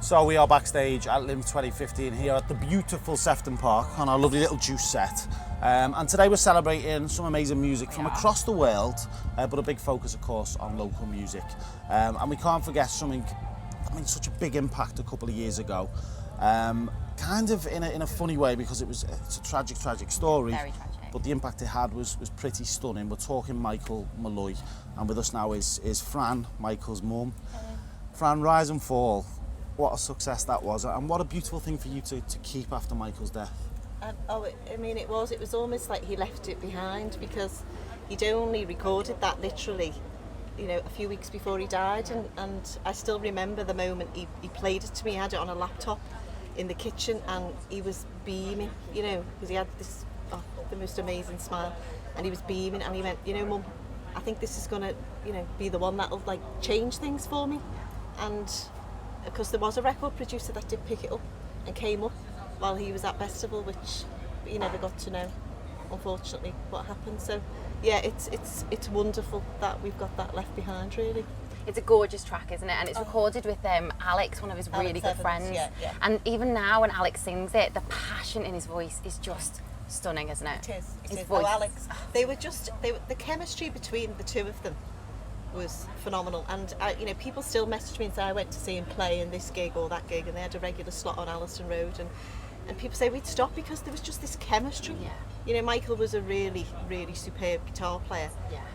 So we are backstage at LIMF 2015 here at the beautiful Sefton Park on our lovely little juice set. And today we're celebrating some amazing music from across the world, but a big focus, of course, on local music. And we can't forget something, such a big impact a couple of years ago. Kind of in a funny way, because it's a tragic story. Very tragic. But the impact it had was pretty stunning. We're talking Michael Molloy, and with us now is Fran, Michael's mum. Fran, rise and fall. What a success that was, and what a beautiful thing for you to keep after Michael's death. It was almost like he left it behind, because he'd only recorded that literally, a few weeks before he died, and I still remember the moment he played it to me. He had it on a laptop in the kitchen, and he was beaming, because he had this, the most amazing smile, and he was beaming, and he went, Mum, I think this is gonna, be the one that'll change things for me. And because there was a record producer that did pick it up and came up while he was at festival, which he never got to know, unfortunately, what happened. So yeah, it's wonderful that we've got that left behind, really. It's a gorgeous track, isn't it? And it's recorded with Alex, one of his really good friends. Yeah. And even now when Alex sings it, the passion in his voice is just stunning, isn't it? It is. His voice. Alex, the chemistry between the two of them was phenomenal. And people still message me and say, I went to see him play in this gig or that gig, and they had a regular slot on Alliston Road, and people say we'd stop because there was just this chemistry. Yeah. Michael was a really, really superb guitar player,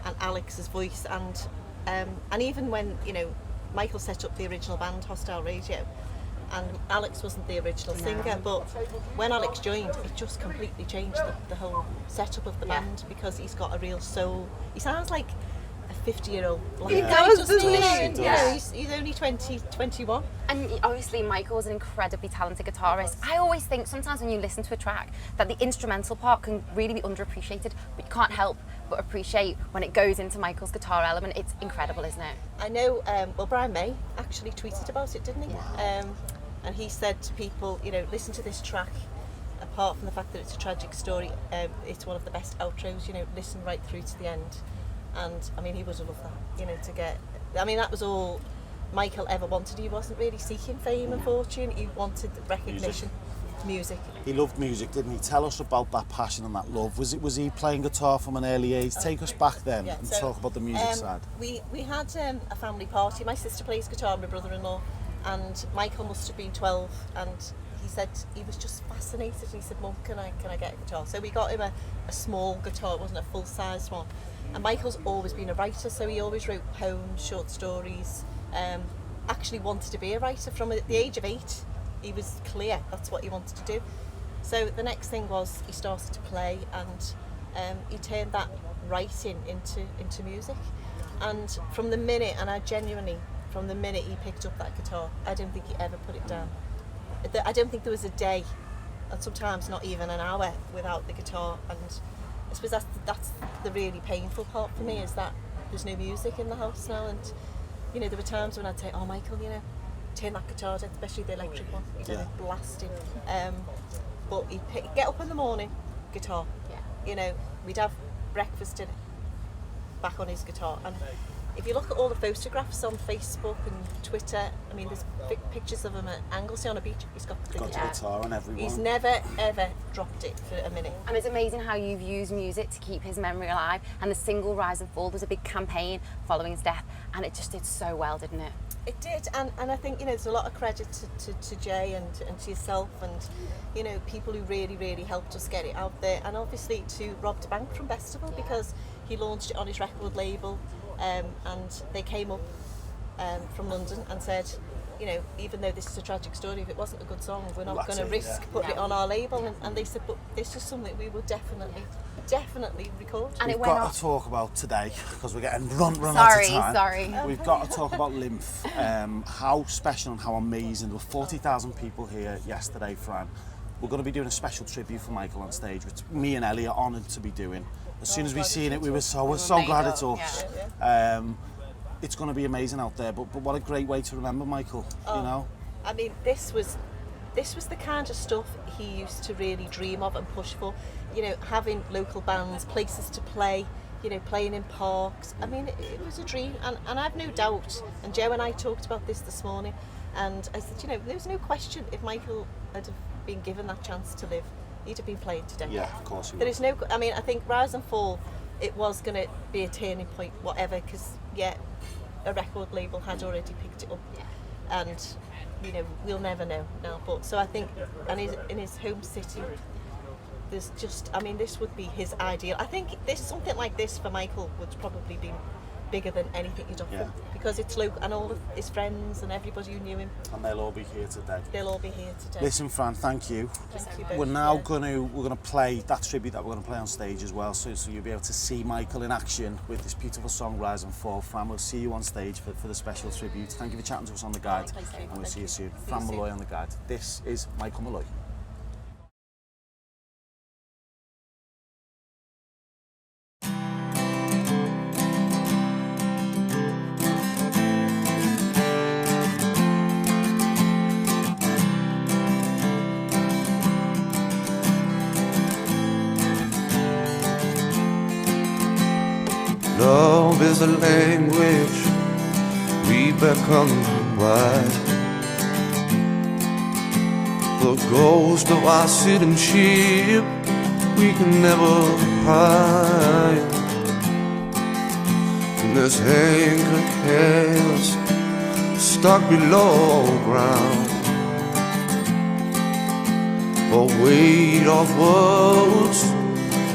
and Alex's voice, and even when Michael set up the original band Hostile Radio, and Alex wasn't the original singer, but when Alex joined, it just completely changed the whole setup of the band, because he's got a real soul. He sounds like a 50-year-old black guy, doesn't he? He's only 21. And obviously Michael's an incredibly talented guitarist. I always think sometimes when you listen to a track that the instrumental part can really be underappreciated, but you can't help but appreciate when it goes into Michael's guitar element. It's incredible, isn't it? I know, Brian May actually tweeted about it, didn't he? Wow. And he said to people, listen to this track. Apart from the fact that it's a tragic story, it's one of the best outros, listen right through to the end. And he would have loved that, to get, that was all Michael ever wanted. He wasn't really seeking fame and fortune, he wanted recognition, music. He loved music, didn't he? Tell us about that passion and that love. Was he playing guitar from an early age? Take us back then and talk about the music side. We had a family party. My sister plays guitar, my brother-in-law, and Michael must have been 12, and he said he was just fascinated. He said, Mum, can I get a guitar? So we got him a small guitar. It wasn't a full-sized one. And Michael's always been a writer, so he always wrote poems, short stories, actually wanted to be a writer from the age of 8. He was clear that's what he wanted to do. So the next thing was he started to play, and he turned that writing into music. And from the minute he picked up that guitar, I don't think he ever put it down. I don't think there was a day, and sometimes not even an hour, without the guitar. And I suppose that's the really painful part for me, is that there's no music in the house now. And there were times when I'd say, oh Michael, turn that guitar down, especially the electric one, he'd have it blasting. But he'd get up in the morning, guitar. We'd have breakfast in it, back on his guitar. And if you look at all the photographs on Facebook and Twitter, there's big pictures of him at Anglesey on a beach. He's got the guitar on everyone. He's never ever dropped it for a minute. And it's amazing how you've used music to keep his memory alive. And the single Rise and Fall was a big campaign following his death, and it just did so well, didn't it? It did, and I think there's a lot of credit to Jay and to yourself, and people who really, really helped us get it out there, and obviously to Rob de Bank from Festival, because he launched it on his record label. And they came up from London and said, even though this is a tragic story, if it wasn't a good song, we're not going to risk putting it on our label. And they said, but this is something we will definitely record. And we've got to talk about today, because we're getting run out of time. Sorry. We've got to talk about LIMF. How special and how amazing. There were 40,000 people here yesterday, Fran. We're going to be doing a special tribute for Michael on stage, which me and Ellie are honoured to be doing. As soon as we seen it, we're so glad it's us. It's going to be amazing out there. But what a great way to remember Michael. This was the kind of stuff he used to really dream of and push for. Having local bands, places to play. Playing in parks. It was a dream, and I've no doubt. And Joe and I talked about this morning. And I said, you know, there was no question if Michael had have been given that chance to live, he'd have been playing today. Yeah, of course he would. There is no, I mean, I think Rise and Fall, it was going to be a turning point, whatever, because, yeah, a record label had already picked it up. And, you know, we'll never know now. But so I think, and in his home city, there's just, I mean, this would be his ideal. I think something like this for Michael would probably be bigger than anything he'd offer, because it's local, and all of his friends and everybody who knew him. And they'll all be here today. They'll all be here today. Listen, Fran, thank you. Thank you both. We're now gonna play that tribute that we're gonna play on stage as well, so you'll be able to see Michael in action with this beautiful song Rise and Fall. Fran, we'll see you on stage for the special tribute. Thank you for chatting to us on The Guide, and we'll see you soon. Fran Molloy on The Guide. This is Michael Molloy. Love is a language we become wide. The ghost of our citizenship we can never hide. And this anchor chaos stuck below ground, a weight of words,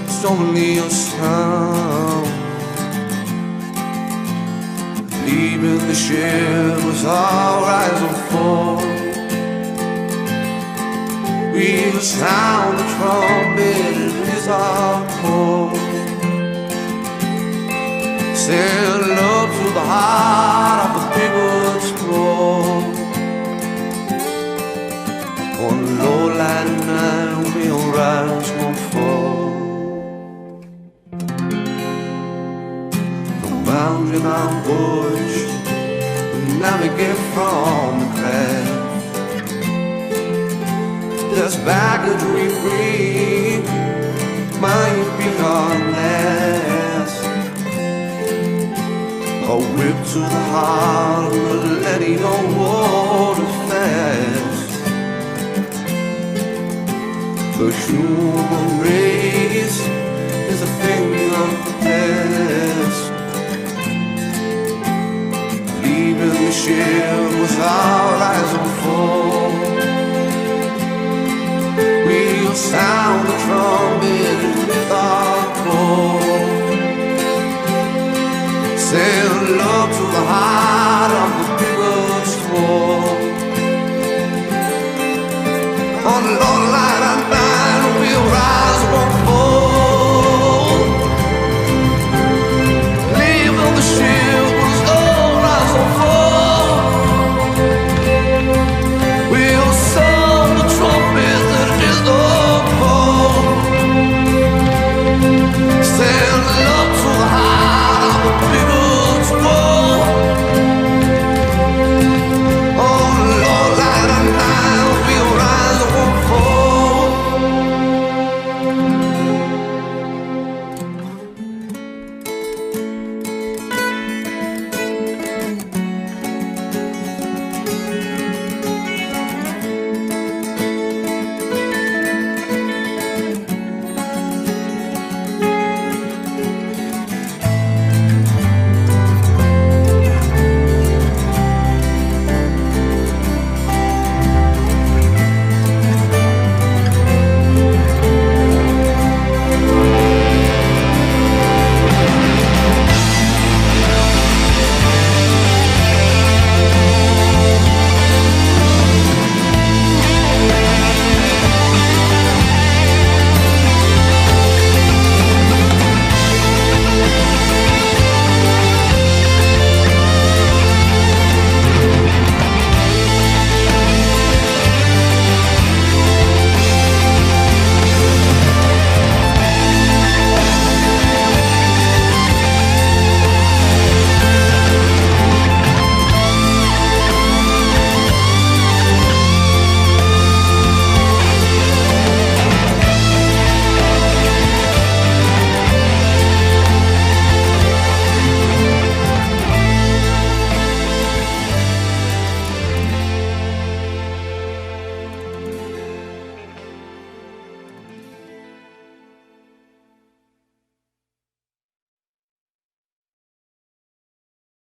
it's only a sound. Leaving the ship was our rise and fall. We will sound the trumpet, it is our call. Sail up to the heart of the big wood scroll. On low-lying night we'll rise, won't fall. Bound in our bush, we navigate from the craft. This baggage we bring might be our last. A whip to the heart of the letting on water fast. The human race is a thing of the past. Leaving the ship was our rise and fall.